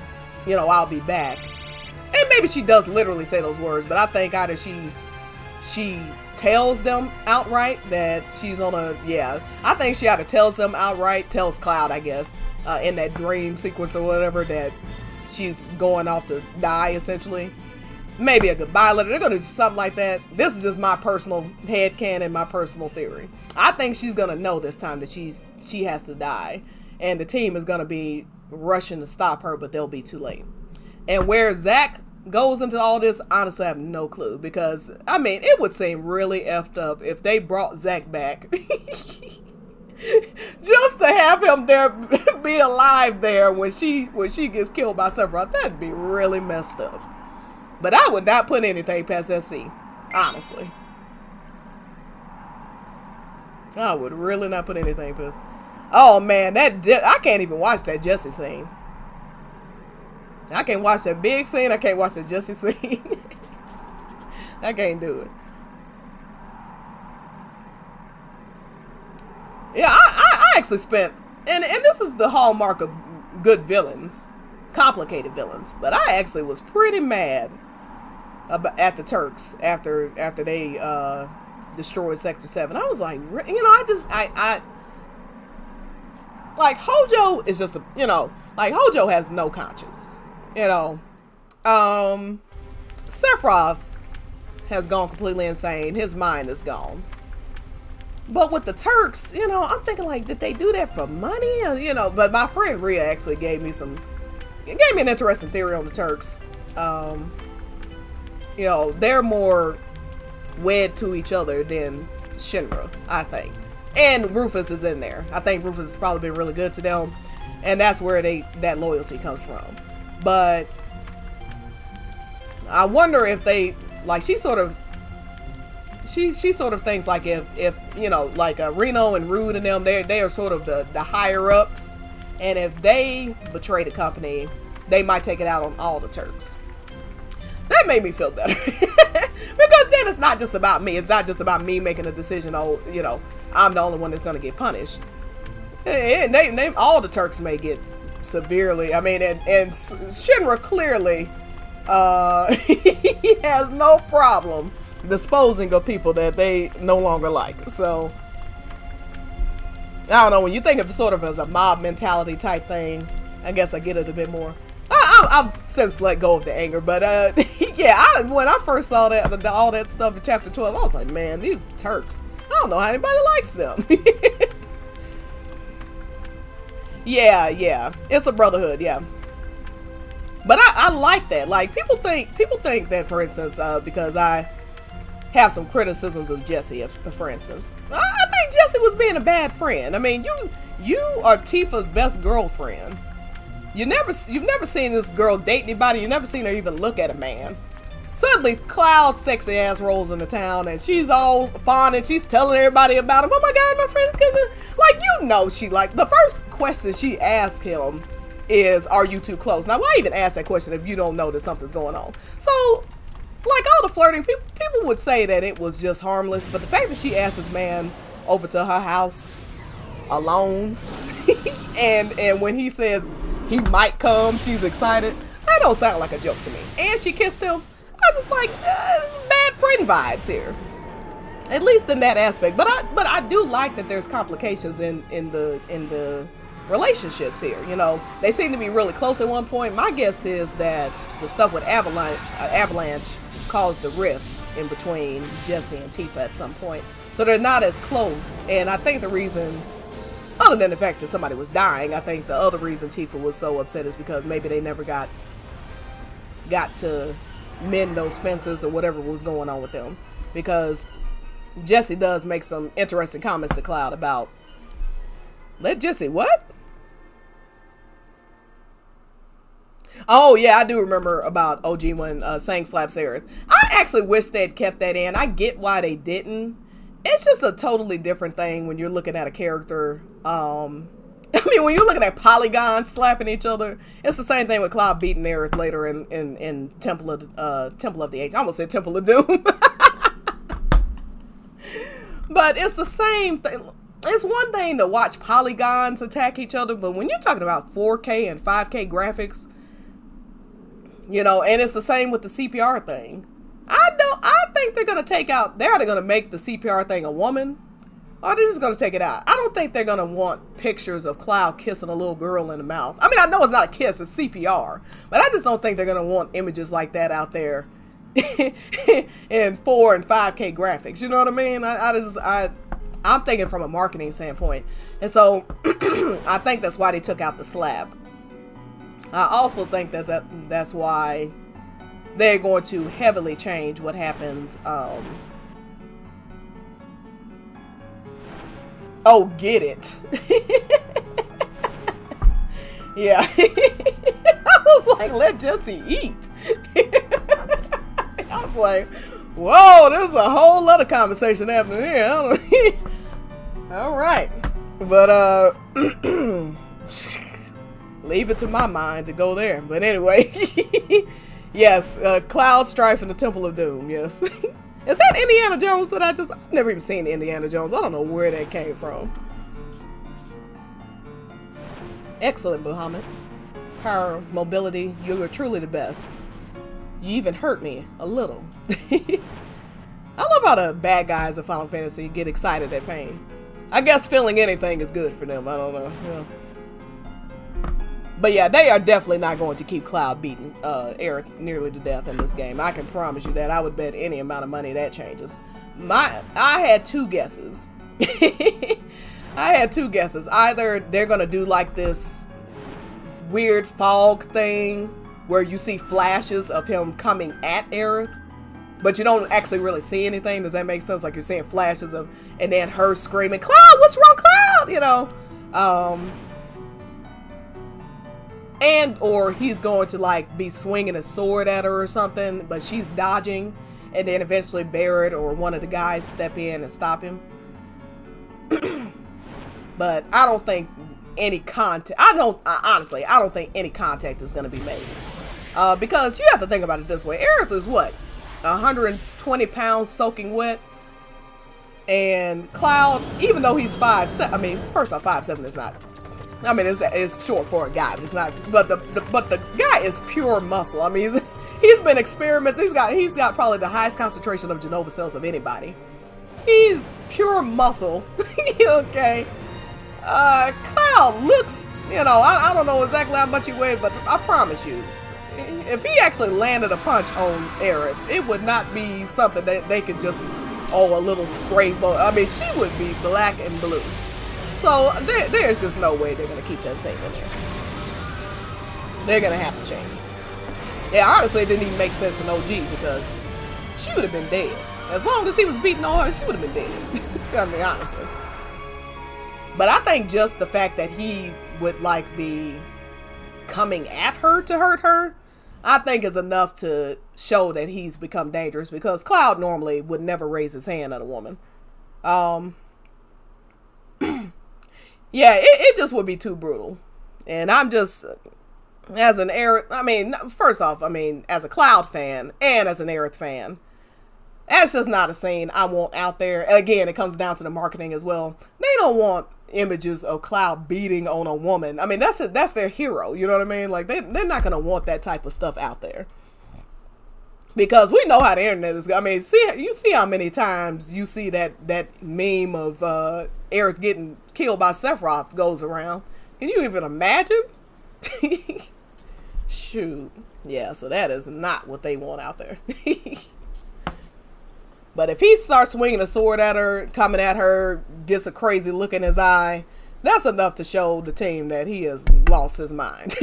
you know, I'll be back, and maybe she does literally say those words, but I think either she tells them outright that she's on a, yeah, I think she either tells them outright, tells Cloud, I guess, in that dream sequence or whatever, that she's going off to die, essentially. Maybe a goodbye letter. They're gonna do something like that. This is just my personal headcanon, my personal theory. I think she's gonna know this time that she has to die, and the team is gonna be rushing to stop her, but they'll be too late. And where Zack goes into all this, honestly, I have no clue, because I mean, it would seem really effed up if they brought Zack back just to have him there, be alive there when she gets killed by Sephiroth. That'd be really messed up. But I would not put anything past SC, honestly. I would really not put anything past. Oh man, I can't even watch that Jesse scene. I can't watch that big scene. I can't watch that Jesse scene. I can't do it. Yeah, I actually spent, and this is the hallmark of good villains, complicated villains. But I actually was pretty mad at the Turks after they destroyed Sector 7. I was like, you know, I like, Hojo is just like, Hojo has no conscience, you know. Sephiroth has gone completely insane. His mind is gone. But with the Turks, you know, I'm thinking, like, did they do that for money? You know, but my friend Rhea actually gave me an interesting theory on the Turks. You know, they're more wed to each other than Shinra, I think. And Rufus is in there. I think Rufus has probably been really good to them, and that's where that loyalty comes from. But I wonder if they, like, she sort of thinks like if you know, like Reno and Rude and them, they are sort of the higher ups, and if they betray the company, they might take it out on all the Turks. That made me feel better. Because then it's not just about me. It's not just about me making a decision, oh, you know, I'm the only one that's going to get punished. And all the Turks may get severely. I mean, and Shinra clearly, he has no problem disposing of people that they no longer like. So, I don't know, when you think of it sort of as a mob mentality type thing, I guess I get it a bit more. I've since let go of the anger, but yeah, when I first saw that all that stuff in chapter 12, I was like, man, these Turks, I don't know how anybody likes them. yeah, it's a brotherhood, yeah. But I like that. Like, people think that, for instance, because I have some criticisms of Jessie, for instance, I think Jessie was being a bad friend. I mean, you are Tifa's best girlfriend. You've never seen this girl date anybody. You've never seen her even look at a man. Suddenly, Cloud's sexy ass rolls into town, and she's all fun, and she's telling everybody about him. Oh my God, my friend is coming. Like, you know, the first question she asked him is, "Are you too close?" Now, why even ask that question if you don't know that something's going on? So, like, all the flirting, people would say that it was just harmless, but the fact that she asked this man over to her house alone, and when he says he might come, she's excited. That don't sound like a joke to me. And she kissed him. I was just like, bad friend vibes here. At least in that aspect. But I do like that there's complications in the relationships here. You know, they seem to be really close at one point. My guess is that the stuff with Avalanche caused a rift in between Jessie and Tifa at some point. So they're not as close. And I think the reason, other than the fact that somebody was dying, I think the other reason Tifa was so upset is because maybe they never got to mend those fences or whatever was going on with them. Because Jessie does make some interesting comments to Cloud about, let Jessie what? Oh yeah, I do remember about OG when Sang slaps Aerith. I actually wish they'd kept that in. I get why they didn't. It's just a totally different thing when you're looking at a character. I mean, when you're looking at polygons slapping each other, it's the same thing with Cloud beating Aerith later in Temple of the Age. I almost said Temple of Doom. But it's the same thing. It's one thing to watch polygons attack each other, but when you're talking about 4K and 5K graphics, you know, and it's the same with the CPR thing. I think they're gonna make the CPR thing a woman, or they're just gonna take it out. I don't think they're gonna want pictures of Cloud kissing a little girl in the mouth. I mean, I know it's not a kiss, it's CPR, but I just don't think they're gonna want images like that out there in 4 and 5K graphics. You know what I mean? I'm thinking from a marketing standpoint, and so I think that's why they took out the slab. I also think that's why they're going to heavily change what happens. Oh, get it. Yeah. I was like, let Jessie eat. I was like, whoa, there's a whole other conversation happening here. All right. But, leave it to my mind to go there. But anyway, yes, Cloud Strife in the Temple of Doom, yes. Is that Indiana Jones that I've never even seen Indiana Jones. I don't know where that came from. Excellent, Muhammad. power, mobility. You are truly the best. You even hurt me a little. I love how the bad guys of Final Fantasy get excited at pain. I guess feeling anything is good for them. I don't know. Yeah. But yeah, they are definitely not going to keep Cloud beating Aerith nearly to death in this game. I can promise you that. I would bet any amount of money that changes. I had two guesses. I had two guesses. Either they're going to do like this weird fog thing where you see flashes of him coming at Aerith, but you don't actually really see anything. Does that make sense? Like you're seeing flashes of, and then her screaming, "Cloud, what's wrong, Cloud?" You know, and or he's going to like be swinging a sword at her or something, but she's dodging, and then eventually Barrett or one of the guys step in and stop him. But I don't think any contact. Honestly, I don't think any contact is going to be made, because you have to think about it this way: Aerith is what, 120 pounds soaking wet, and Cloud, even though he's 5'7", I mean, first off, 5'7" is not. I mean, it's short for a guy. It's not, but the guy is pure muscle. I mean, he's been experiments. He's got probably the highest concentration of Genova cells of anybody. He's pure muscle. Okay. Cloud looks, you know, I don't know exactly how much he weighs, but I promise you, if he actually landed a punch on Aerith, it would not be something that they could just, a little scrape. I mean, she would be black and blue. So there's just no way they're going to keep that same in there. They're going to have to change. Yeah, honestly, it didn't even make sense in OG because she would have been dead. As long as he was beating on her, she would have been dead. I mean, honestly. But I think just the fact that he would like be coming at her to hurt her, I think is enough to show that he's become dangerous, because Cloud normally would never raise his hand at a woman. Yeah, it just would be too brutal. And I'm just, as an Aerith, I mean, first off, I mean, as a Cloud fan and as an Aerith fan, that's just not a scene I want out there. Again, it comes down to the marketing as well. They don't want images of Cloud beating on a woman. I mean, that's their hero. You know what I mean? Like, they're not going to want that type of stuff out there. Because we know how the internet is. I mean, you see how many times you see that meme of Aerith getting killed by Sephiroth goes around. Can you even imagine? Shoot. Yeah, so that is not what they want out there. But if he starts swinging a sword at her, coming at her, gets a crazy look in his eye, that's enough to show the team that he has lost his mind.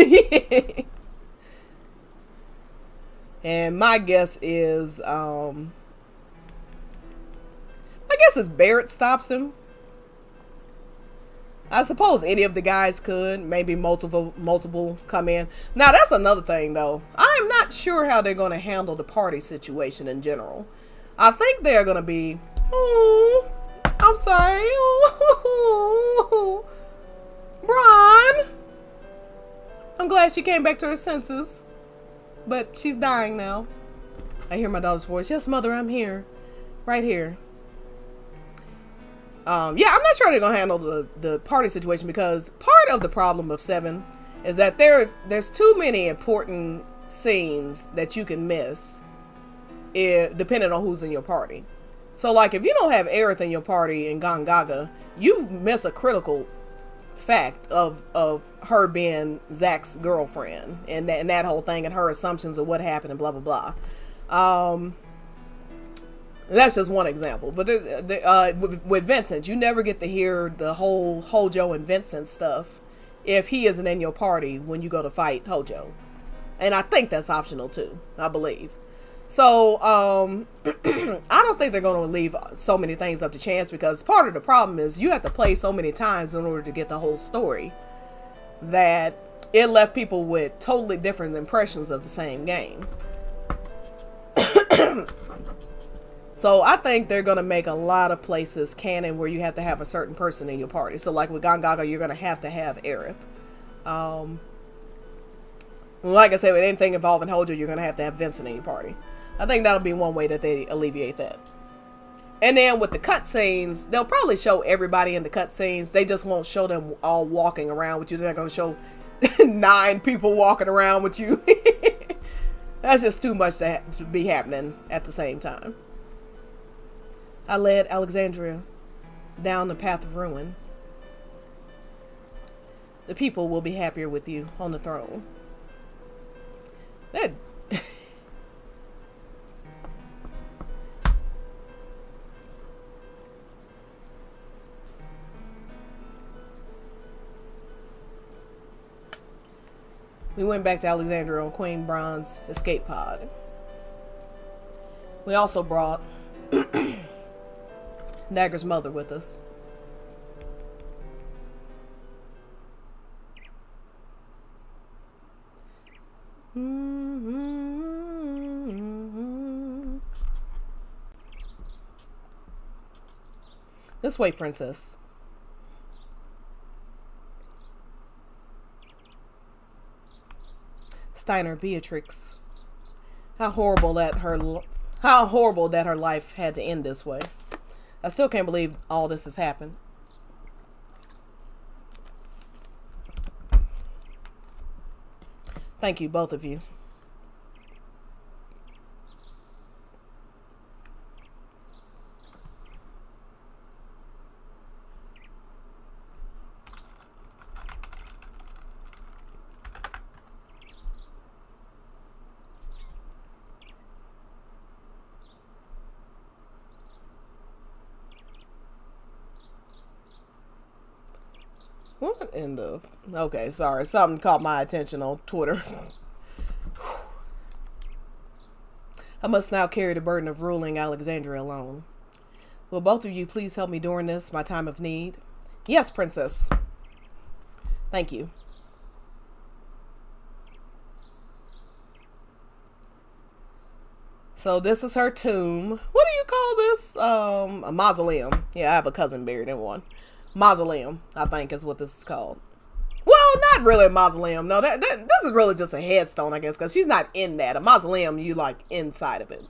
And my guess is, I guess it's Barrett stops him. I suppose any of the guys could, maybe multiple come in. Now that's another thing though. I am not sure how they're going to handle the party situation in general. I think they're going to be, I'm sorry. Bron. I'm glad she came back to her senses. But she's dying now. I hear my daughter's voice. Yes, mother, I'm here. Right here. Yeah, I'm not sure they're going to handle the party situation, because part of the problem of 7 is that there's too many important scenes that you can miss depending on who's in your party. So, like, if you don't have Aerith in your party in Gongaga, you miss a critical fact of her being Zack's girlfriend and that whole thing and her assumptions of what happened and blah blah blah. That's just one example. But with Vincent, you never get to hear the whole Hojo and Vincent stuff if he isn't in your party when you go to fight Hojo. And I think that's optional too, I believe. So, I don't think they're going to leave so many things up to chance, because part of the problem is you have to play so many times in order to get the whole story that it left people with totally different impressions of the same game. So I think they're going to make a lot of places canon where you have to have a certain person in your party. So like with Gongaga, you're going to have Aerith. Like I said, with anything involving Hojo, you're going to have Vincent in your party. I think that'll be one way that they alleviate that. And then with the cutscenes, they'll probably show everybody in the cutscenes. They just won't show them all walking around with you. They're not going to show 9 people walking around with you. That's just too much to be happening at the same time. I led Alexandria down the path of ruin. The people will be happier with you on the throne. That... We went back to Alexandria on Queen Bron's escape pod. We also brought Dagger's mother with us. This way, princess. Steiner, Beatrix. How horrible that her life had to end this way. I still can't believe all this has happened. Thank you, both of you. What in the... Okay, sorry. Something caught my attention on Twitter. I must now carry the burden of ruling Alexandria alone. Will both of you please help me during this, my time of need? Yes, princess. Thank you. So this is her tomb. What do you call this? A mausoleum. Yeah, I have a cousin buried in one. Mausoleum, I think is what this is called. Well, not really a mausoleum. No, this is really just a headstone, I guess, because she's not in that. A mausoleum, you like inside of it.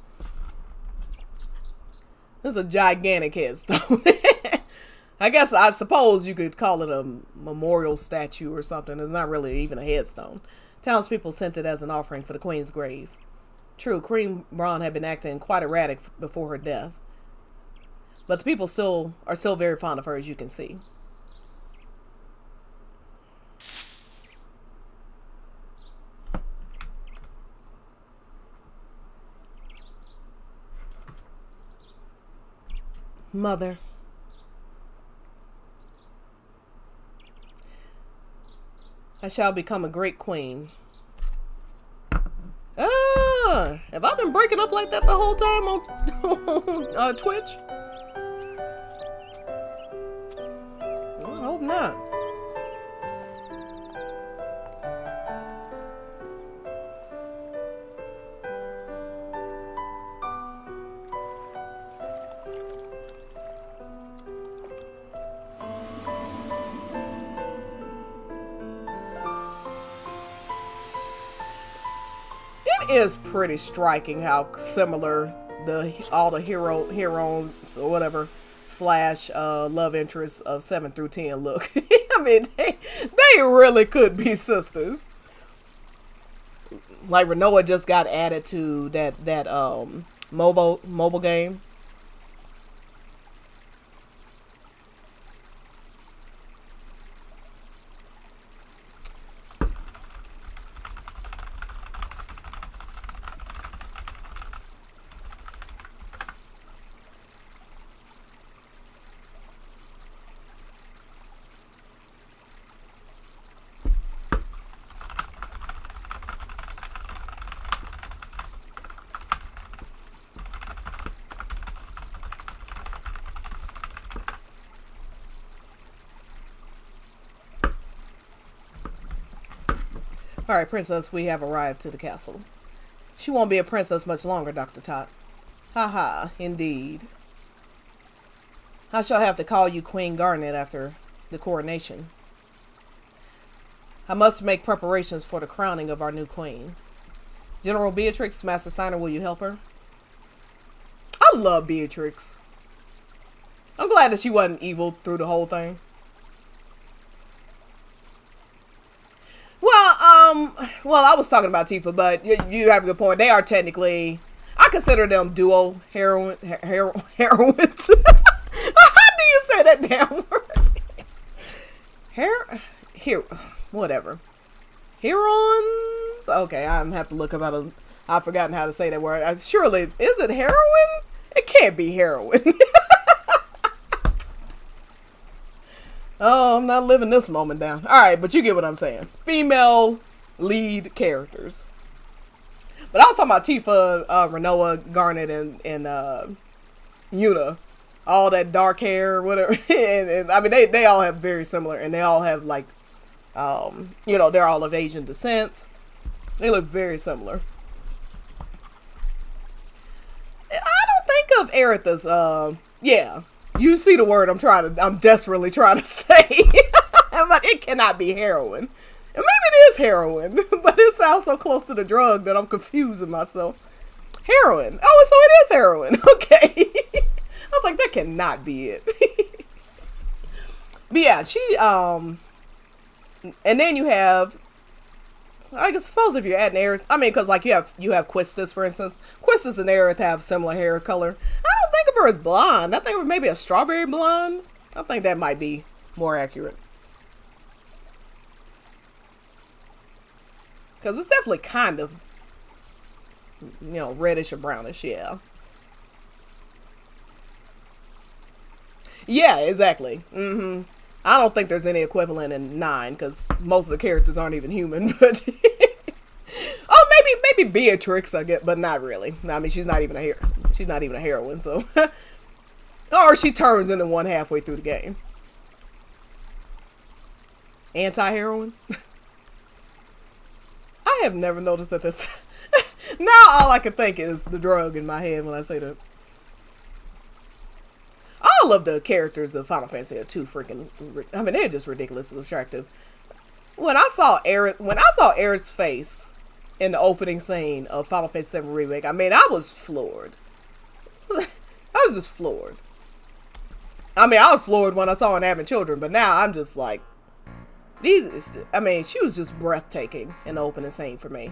This is a gigantic headstone. I suppose you could call it a memorial statue or something. It's not really even a headstone. Townspeople sent it as an offering for the queen's grave. True, Queen Braun had been acting quite erratic before her death. But the people are still very fond of her, as you can see. Mother. I shall become a great queen. Have I been breaking up like that the whole time on Twitch? I hope not. It is pretty striking how similar all the heroes or whatever / love interests of 7 through 10 look. I mean, they really could be sisters. Like Renoa just got added to that mobile game. Alright, princess, we have arrived to the castle. She won't be a princess much longer, Dr. Tot. Haha, indeed. I shall have to call you Queen Garnet after the coronation. I must make preparations for the crowning of our new queen. General Beatrix, Master Steiner, will you help her? I love Beatrix. I'm glad that she wasn't evil through the whole thing. Well, Well, I was talking about Tifa, but you have a good point. They are technically, I consider them duo heroines. How do you say that damn word? Here, whatever. Herons? Okay, I'm gonna have to look up I've forgotten how to say that word. Surely, is it heroin? It can't be heroin. Oh, I'm not living this moment down. Alright, but you get what I'm saying. Female lead characters. But I was talking about Tifa, Renoa, Garnet, and Yuna. All that dark hair, whatever. and I mean, they all have very similar, and they all have, like, you know, they're all of Asian descent. They look very similar. I don't think of Aerith's, yeah. You see the word I'm desperately trying to say. But it cannot be heroin. And maybe it is heroin, but it sounds so close to the drug that I'm confusing myself. Heroin. Oh, so it is heroin. Okay. I was like, that cannot be it. But yeah, she, and then you have, I suppose if you're adding Aerith, I mean, because like you have Quistis, for instance. Quistis and Aerith have similar hair color. I don't think of her as blonde. I think of her maybe a strawberry blonde. I think that might be more accurate. Because it's definitely kind of, you know, reddish or brownish, yeah. Yeah, exactly. I don't think there's any equivalent in 9 because most of the characters aren't even human. But oh, maybe Beatrix, I get, but not really. I mean, she's not even a heroine. So, or she turns into one halfway through the game. Anti-heroine. I have never noticed that this. Now all I can think is the drug in my head when I say that. All of the characters of Final Fantasy are too freaking, I mean, they're just ridiculously attractive. When I saw Aerith's face in the opening scene of Final Fantasy VII Remake, I mean, I was floored. I was just floored. I mean, I was floored when I saw her having children, but now I'm just like, I mean, she was just breathtaking in the opening scene for me.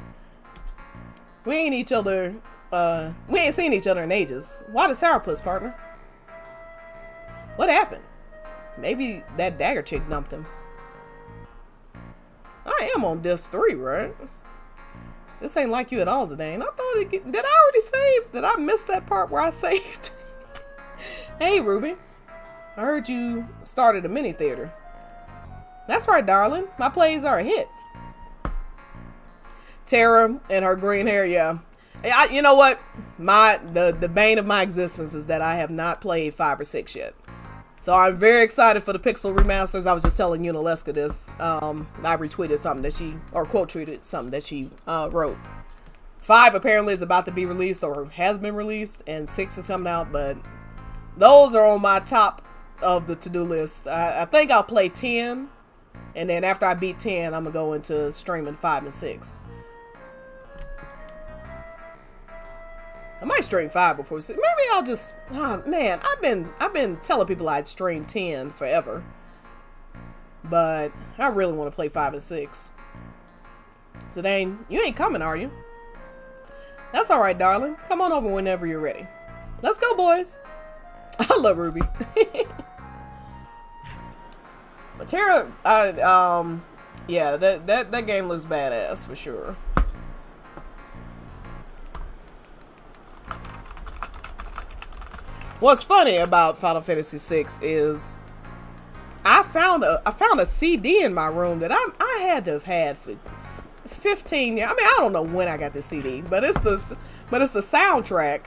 We ain't seen each other in ages. Why the sourpuss, partner? What happened? Maybe that dagger chick dumped him. I am on disc 3, right? This ain't like you at all, Zidane. I thought did I already save? Did I miss that part where I saved? Hey, Ruby. I heard you started a mini theater. That's right, darling. My plays are a hit. Terra and her green hair, yeah. You know what? The bane of my existence is that I have not played 5 or 6 yet. So I'm very excited for the Pixel remasters. I was just telling Unaleska this. I retweeted something that or quote tweeted something that she wrote. 5 apparently is about to be released or has been released, and 6 is coming out, but those are on my top of the to-do list. I think I'll play 10, and then after I beat 10, I'm gonna go into streaming 5 and 6. I might stream 5 before 6. Maybe I'll just, oh man, I've been telling people I'd stream 10 forever. But I really want to play 5 and 6. So Dane, you ain't coming, are you? That's alright, darling. Come on over whenever you're ready. Let's go, boys. I love Ruby. But Terra, yeah, that game looks badass for sure. What's funny about Final Fantasy VI is I found a CD in my room that I had to have had for 15 years. I mean, I don't know when I got the CD, but it's the soundtrack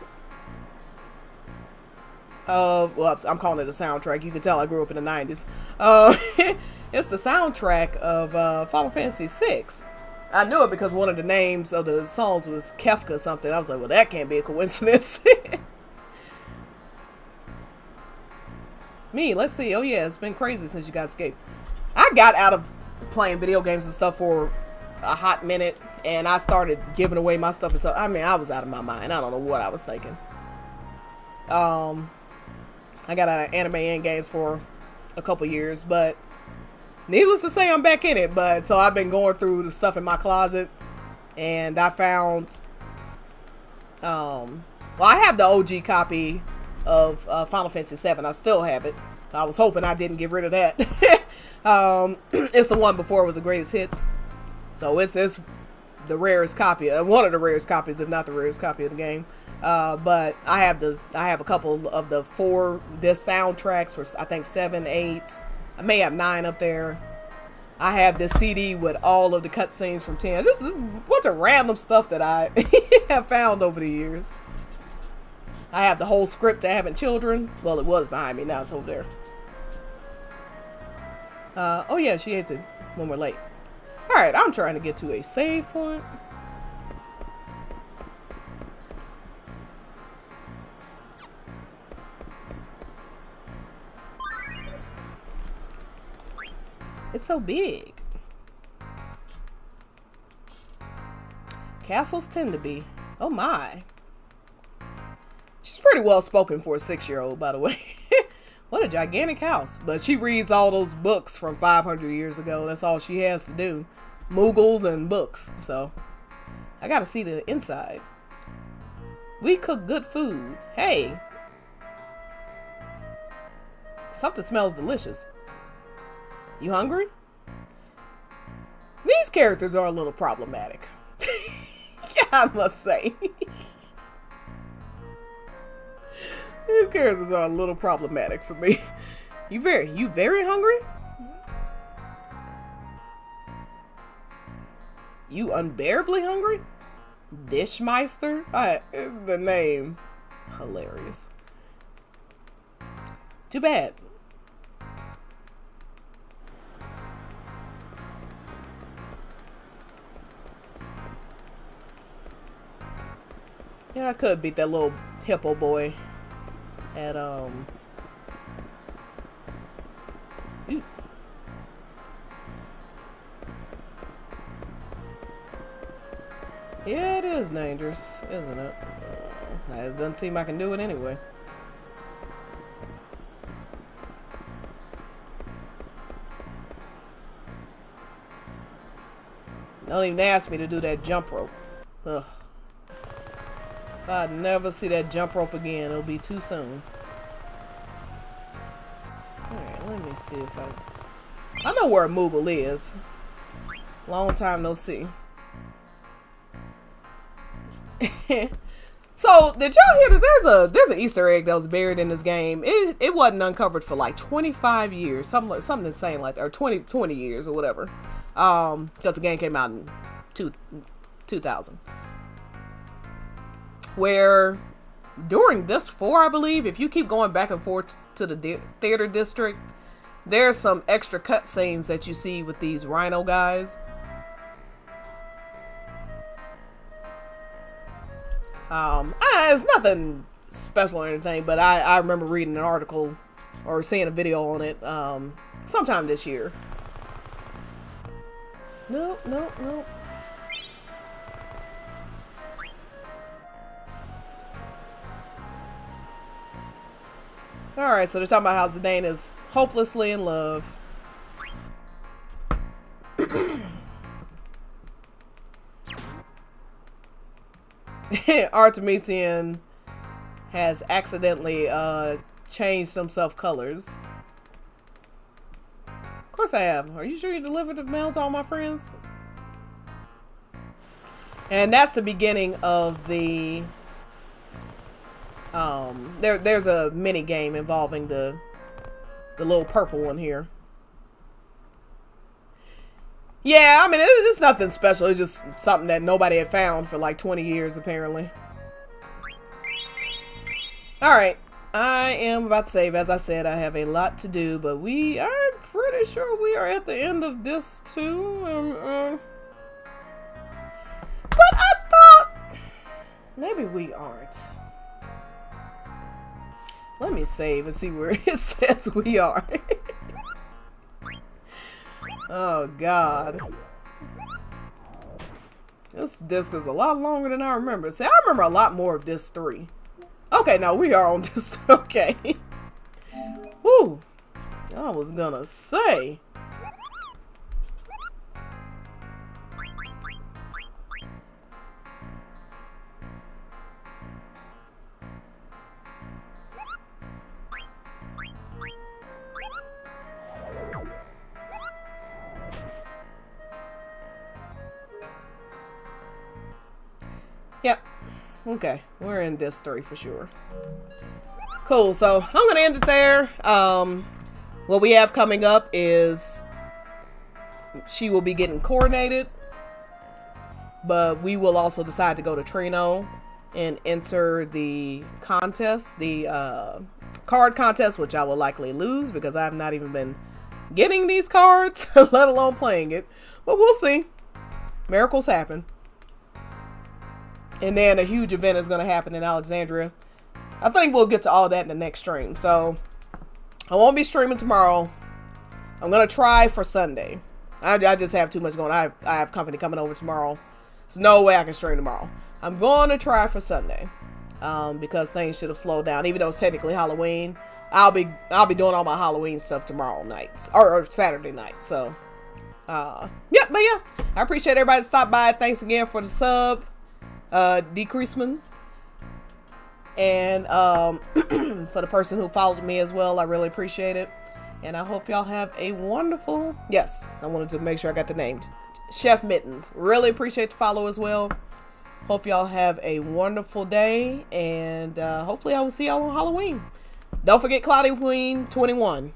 of, well, I'm calling it a soundtrack. You can tell I grew up in the 90s. It's the soundtrack of Final Fantasy VI. I knew it because one of the names of the songs was Kefka something. I was like, well, that can't be a coincidence. Me, let's see. Oh yeah, it's been crazy since you guys escaped. I got out of playing video games and stuff for a hot minute, and I started giving away my stuff and stuff. I mean, I was out of my mind. I don't know what I was thinking. I got out of anime and games for a couple years, but needless to say, I'm back in it. But so I've been going through the stuff in my closet, and I found, well, I have the OG copy of Final Fantasy VII. I still have it. I was hoping I didn't get rid of that. It's the one before it was the greatest hits. So it's the rarest copy, one of the rarest copies, if not the rarest copy of the game. But I have a couple of the 4 disc soundtracks for I think 7, 8. I may have 9 up there. I have this CD with all of the cutscenes from 10. This is a bunch of random stuff that I have found over the years. I have the whole script to Having Children. Well, it was behind me. Now it's over there. Oh yeah, she hates it when we're late. Alright, I'm trying to get to a save point. It's so big. Castles tend to be. Oh my. She's pretty well spoken for a 6-year-old, by the way. What a gigantic house. But she reads all those books from 500 years ago. That's all she has to do. Moogles and books. So, I gotta see the inside. We cook good food. Hey. Something smells delicious. You hungry? These characters are a little problematic. Yeah, I must say. These characters are a little problematic for me. You very hungry? You unbearably hungry? Dishmeister? The name. Hilarious. Too bad. Yeah, I could beat that little hippo boy at, Ooh. Yeah, it is dangerous, isn't it? It doesn't seem I can do it anyway. Don't even ask me to do that jump rope. Ugh. If I never see that jump rope again, it'll be too soon. Alright, let me see if I know where a Moogle is. Long time no see. So, did y'all hear that there's an Easter egg that was buried in this game? It wasn't uncovered for like 25 years. Something insane like that. Or 20 years or whatever. Because the game came out in 2000. Where during disc 4, I believe, if you keep going back and forth to the theater district, there's some extra cutscenes that you see with these rhino guys. It's nothing special or anything, but I remember reading an article or seeing a video on it sometime this year. Nope. Alright, so they're talking about how Zidane is hopelessly in love. Artemisian has accidentally changed himself colors. Of course I have. Are you sure you delivered the mail to all my friends? And that's the beginning of the there's a mini game involving the little purple one here. Yeah, I mean, it's nothing special. It's just something that nobody had found for like 20 years, apparently. Alright, I am about to save. As I said, I have a lot to do, but I'm pretty sure we are at the end of this too. But I thought maybe we aren't. Let me save and see where it says we are. Oh God. This disc is a lot longer than I remember. See, I remember a lot more of disc 3. Okay, now we are on disc 3. Okay. Whew. I was gonna say. Yep. Okay, we're in disc 3 for sure. Cool, so I'm gonna end it there. What we have coming up is she will be getting coordinated, but we will also decide to go to Trino and enter the contest, the card contest, which I will likely lose because I have not even been getting these cards, let alone playing it. But we'll see. Miracles happen. And then a huge event is going to happen in Alexandria. I think we'll get to all that in the next stream. So I won't be streaming tomorrow. I'm going to try for Sunday. I just have too much going on. I have company coming over tomorrow. There's no way I can stream tomorrow. I'm going to try for Sunday because things should have slowed down. Even though it's technically Halloween, I'll be doing all my Halloween stuff tomorrow nights or Saturday night. So yeah, but yeah, I appreciate everybody that stopped by. Thanks again for the sub, Decreaseman, and for the person who followed me as well. I really appreciate it, and I hope y'all have a wonderful. Yes, I wanted to make sure I got the name. Chef Mittens. Really appreciate the follow as well. Hope y'all have a wonderful day, and hopefully I will see y'all on Halloween. Don't forget Cloudy Queen 21.